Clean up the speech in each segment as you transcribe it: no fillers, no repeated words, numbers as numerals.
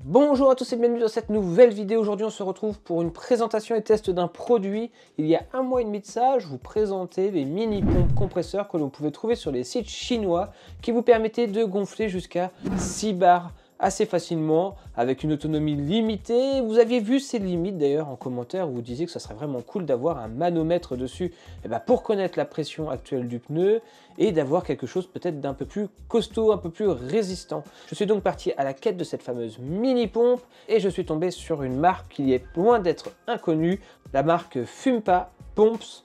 Bonjour à tous et bienvenue dans cette nouvelle vidéo. Aujourd'hui on se retrouve pour une présentation et test d'un produit. Il y a un mois et demi de ça, je vous présentais les mini pompes compresseurs que l'on pouvait trouver sur les sites chinois qui vous permettaient de gonfler jusqu'à 6 bars assez facilement avec une autonomie limitée. Vous aviez vu ces limites d'ailleurs en commentaire où vous disiez que ça serait vraiment cool d'avoir un manomètre dessus pour connaître la pression actuelle du pneu et d'avoir quelque chose peut-être d'un peu plus costaud, un peu plus résistant. Je suis donc parti à la quête de cette fameuse mini pompe et je suis tombé sur une marque qui est loin d'être inconnue, la marque Fumpa Pumps,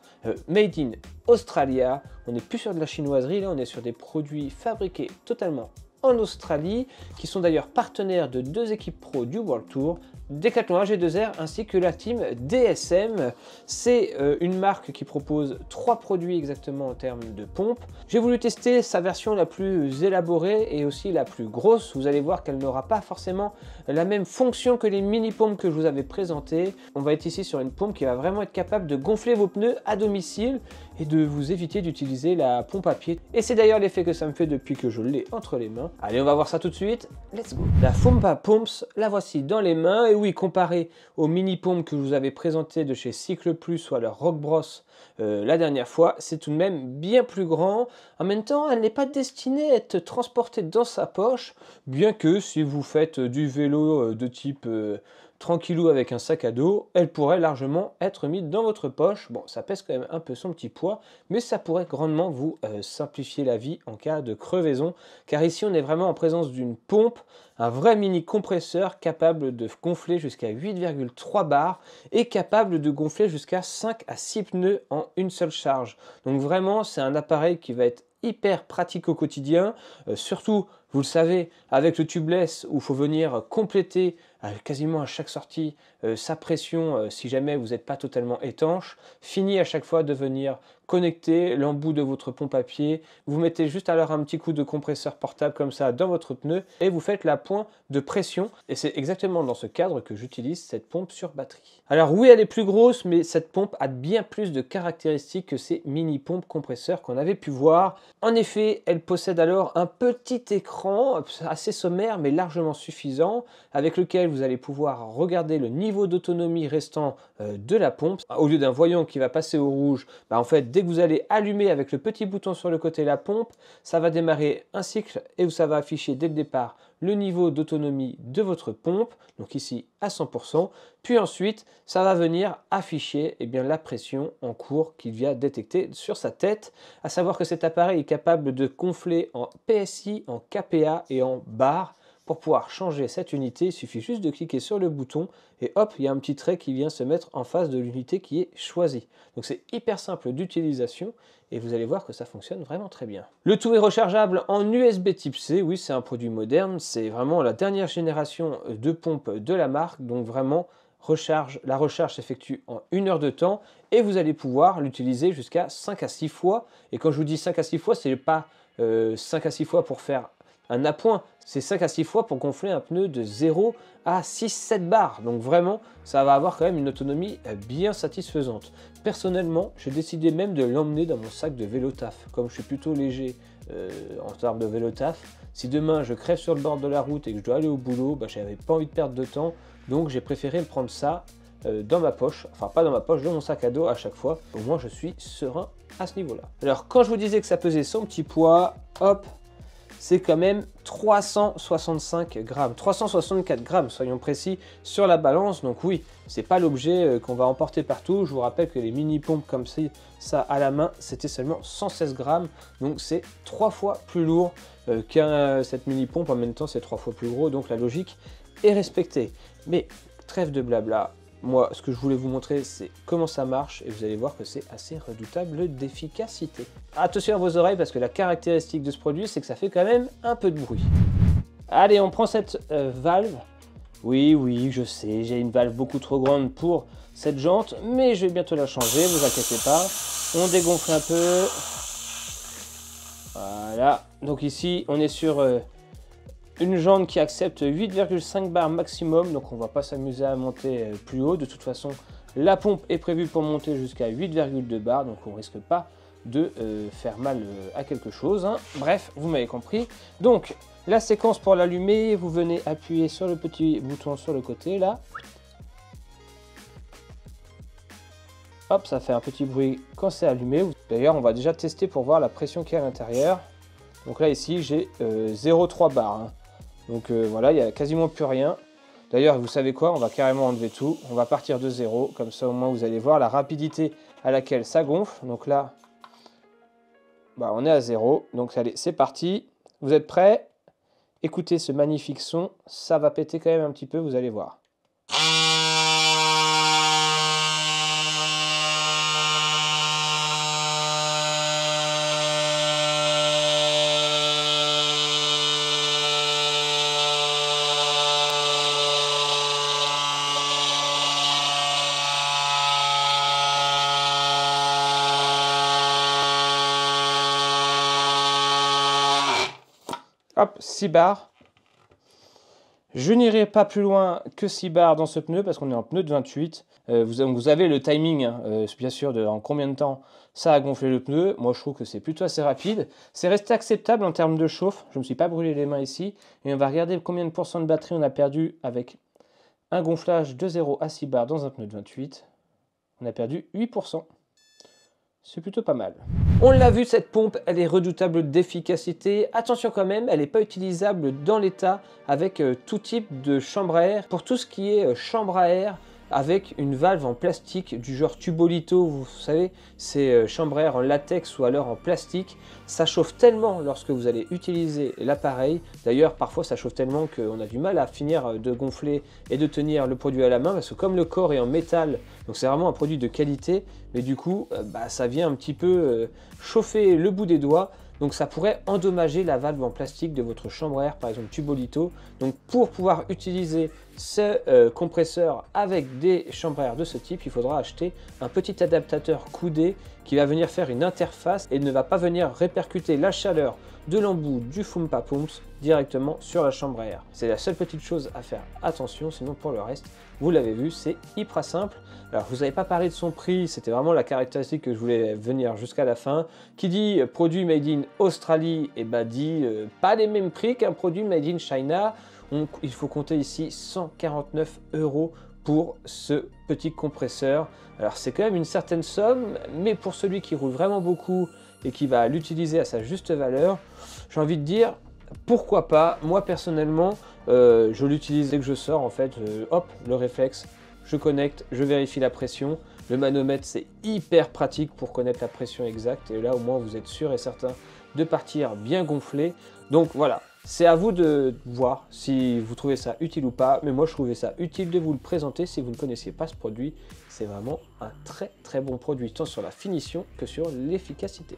made in Australia. On n'est plus sur de la chinoiserie, là on est sur des produits fabriqués totalement en Australie, qui sont d'ailleurs partenaires de deux équipes pro du World Tour, Decathlon AG2R ainsi que la team DSM. C'est une marque qui propose 3 produits exactement en termes de pompe. J'ai voulu tester sa version la plus élaborée et aussi la plus grosse. Vous allez voir qu'elle n'aura pas forcément la même fonction que les mini pompes que je vous avais présentées. On va être ici sur une pompe qui va vraiment être capable de gonfler vos pneus à domicile et de vous éviter d'utiliser la pompe à pied. Et c'est d'ailleurs l'effet que ça me fait depuis que je l'ai entre les mains. Allez, on va voir ça tout de suite. Let's go. La Fumpa Pumps, la voici dans les mains. Et oui, comparé aux mini pompes que je vous avais présentées de chez Cycle Plus, soit leur Rock Bros la dernière fois, c'est tout de même bien plus grand. En même temps, elle n'est pas destinée à être transportée dans sa poche, bien que si vous faites du vélo de type tranquillou avec un sac à dos, elle pourrait largement être mise dans votre poche. Bon, ça pèse quand même un peu son petit poids, mais ça pourrait grandement vous simplifier la vie en cas de crevaison, car ici on est vraiment en présence d'une pompe, un vrai mini compresseur capable de gonfler jusqu'à 8,3 bars et capable de gonfler jusqu'à 5 à 6 pneus en une seule charge. Donc vraiment, c'est un appareil qui va être hyper pratique au quotidien, surtout, vous le savez, avec le tubeless où il faut venir compléter quasiment à chaque sortie sa pression si jamais vous n'êtes pas totalement étanche. Fini à chaque fois de venir connecter l'embout de votre pompe à pied. Vous mettez juste alors un petit coup de compresseur portable comme ça dans votre pneu et vous faites la pointe de pression. Et c'est exactement dans ce cadre que j'utilise cette pompe sur batterie. Alors oui, elle est plus grosse, mais cette pompe a bien plus de caractéristiques que ces mini pompes compresseurs qu'on avait pu voir. En effet, elle possède alors un petit écran assez sommaire mais largement suffisant avec lequel vous allez pouvoir regarder le niveau d'autonomie restant de la pompe. Au lieu d'un voyant qui va passer au rouge, en fait, dès que vous allez allumer avec le petit bouton sur le côté la pompe, ça va démarrer un cycle et ça va afficher dès le départ le niveau d'autonomie de votre pompe, donc ici à 100%, puis ensuite ça va venir afficher la pression en cours qu'il vient détecter sur sa tête, à savoir que cet appareil est capable de gonfler en PSI, en kPa et en bar. Pour pouvoir changer cette unité, il suffit juste de cliquer sur le bouton et hop, il y a un petit trait qui vient se mettre en face de l'unité qui est choisie. Donc c'est hyper simple d'utilisation et vous allez voir que ça fonctionne vraiment très bien. Le tout est rechargeable en USB type C, oui c'est un produit moderne, c'est vraiment la dernière génération de pompe de la marque, donc vraiment la recharge s'effectue en 1 heure de temps et vous allez pouvoir l'utiliser jusqu'à 5 à 6 fois. Et quand je vous dis 5 à 6 fois, c'est pas 5 à 6 fois pour faire un appoint, c'est 5 à 6 fois pour gonfler un pneu de 0 à 6-7 bars. Donc vraiment, ça va avoir quand même une autonomie bien satisfaisante. Personnellement, j'ai décidé même de l'emmener dans mon sac de vélo taf. Comme je suis plutôt léger en termes de vélo taf, si demain je crève sur le bord de la route et que je dois aller au boulot, j'avais pas envie de perdre de temps. Donc j'ai préféré me prendre ça dans ma poche, enfin pas dans ma poche, dans mon sac à dos à chaque fois. Au moins je suis serein à ce niveau-là. Alors quand je vous disais que ça pesait son petit poids, hop, c'est quand même 365 grammes, 364 grammes, soyons précis, sur la balance. Donc oui, c'est pas l'objet qu'on va emporter partout. Je vous rappelle que les mini pompes comme ça à la main, c'était seulement 116 grammes. Donc c'est 3 fois plus lourd cette mini pompe. En même temps, c'est 3 fois plus gros. Donc la logique est respectée. Mais trêve de blabla. Moi, ce que je voulais vous montrer, c'est comment ça marche et vous allez voir que c'est assez redoutable d'efficacité. Attention à vos oreilles parce que la caractéristique de ce produit, c'est que ça fait quand même un peu de bruit. Allez, on prend cette valve. Oui, je sais, j'ai une valve beaucoup trop grande pour cette jante, mais je vais bientôt la changer, vous inquiétez pas. On dégonfle un peu. Voilà, donc ici, on est sur une jante qui accepte 8,5 bars maximum, donc on ne va pas s'amuser à monter plus haut. De toute façon, la pompe est prévue pour monter jusqu'à 8,2 bars, donc on ne risque pas de faire mal à quelque chose. Bref, vous m'avez compris. Donc, La séquence pour l'allumer, vous venez appuyer sur le petit bouton sur le côté là. Hop, ça fait un petit bruit quand c'est allumé. D'ailleurs, on va déjà tester pour voir la pression qu'il y a à l'intérieur. Donc là, ici, j'ai 0,3 bar. Hein. Donc voilà, il n'y a quasiment plus rien. D'ailleurs, vous savez quoi? On va carrément enlever tout. On va partir de 0. Comme ça, au moins, vous allez voir la rapidité à laquelle ça gonfle. Donc là, bah, on est à 0. Donc allez, c'est parti. Vous êtes prêts? Écoutez ce magnifique son. Ça va péter quand même un petit peu, vous allez voir. Hop, 6 bars. Je n'irai pas plus loin que 6 bars dans ce pneu parce qu'on est en pneu de 28. Vous avez le timing, hein, bien sûr, en combien de temps ça a gonflé le pneu. Moi, je trouve que c'est plutôt assez rapide. C'est resté acceptable en termes de chauffe. Je ne me suis pas brûlé les mains ici. Et on va regarder combien de pourcents de batterie on a perdu avec un gonflage de 0 à 6 bars dans un pneu de 28. On a perdu 8%. C'est plutôt pas mal. On l'a vu, cette pompe, elle est redoutable d'efficacité. Attention quand même, elle n'est pas utilisable dans l'état avec tout type de chambre à air. Pour tout ce qui est chambre à air, avec une valve en plastique du genre Tubolito, vous savez, c'est chambre à air en latex ou alors en plastique. Ça chauffe tellement lorsque vous allez utiliser l'appareil. D'ailleurs, parfois ça chauffe tellement qu'on a du mal à finir de gonfler et de tenir le produit à la main parce que comme le corps est en métal, donc c'est vraiment un produit de qualité, mais du coup, ça vient un petit peu chauffer le bout des doigts. Donc ça pourrait endommager la valve en plastique de votre chambre à air, par exemple Tubolito. Donc pour pouvoir utiliser ce compresseur avec des chambres à air de ce type, il faudra acheter un petit adaptateur coudé qui va venir faire une interface et ne va pas venir répercuter la chaleur de l'embout du Foompa Pumps directement sur la chambre à air. C'est la seule petite chose à faire attention, sinon pour le reste, vous l'avez vu, c'est hyper simple. Alors je vous avais pas parlé de son prix, c'était vraiment la caractéristique que je voulais venir jusqu'à la fin. Qui dit produit made in Australie, et dit pas les mêmes prix qu'un produit made in China. Il faut compter ici 149 € pour ce petit compresseur. Alors c'est quand même une certaine somme, mais pour celui qui roule vraiment beaucoup et qui va l'utiliser à sa juste valeur, j'ai envie de dire pourquoi pas. Moi personnellement, je l'utilise dès que je sors en fait, hop, le réflexe, je connecte, je vérifie la pression. Le manomètre, c'est hyper pratique pour connaître la pression exacte. Et là, au moins, vous êtes sûr et certain de partir bien gonflé. Donc voilà, c'est à vous de voir si vous trouvez ça utile ou pas. Mais moi, je trouvais ça utile de vous le présenter si vous ne connaissiez pas ce produit. C'est vraiment un très très bon produit, tant sur la finition que sur l'efficacité.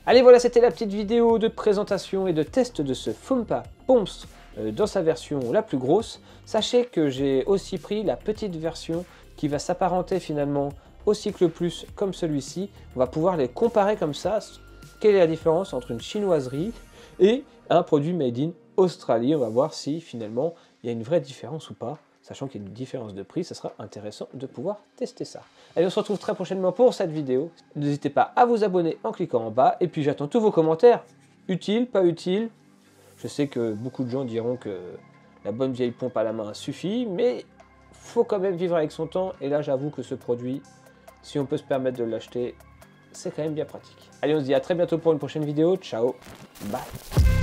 Allez, voilà, c'était la petite vidéo de présentation et de test de ce Foompa Pumps dans sa version la plus grosse. Sachez que j'ai aussi pris la petite version qui va s'apparenter finalement au cycle plus comme celui-ci. On va pouvoir les comparer comme ça. Quelle est la différence entre une chinoiserie et un produit made in Australie? On va voir si finalement il y a une vraie différence ou pas. Sachant qu'il y a une différence de prix, ça sera intéressant de pouvoir tester ça. Allez, on se retrouve très prochainement pour cette vidéo. N'hésitez pas à vous abonner en cliquant en bas. Et puis j'attends tous vos commentaires. Utile, pas utile? Je sais que beaucoup de gens diront que la bonne vieille pompe à la main suffit, mais faut quand même vivre avec son temps. Et là, j'avoue que ce produit, si on peut se permettre de l'acheter, c'est quand même bien pratique. Allez, on se dit à très bientôt pour une prochaine vidéo. Ciao, bye.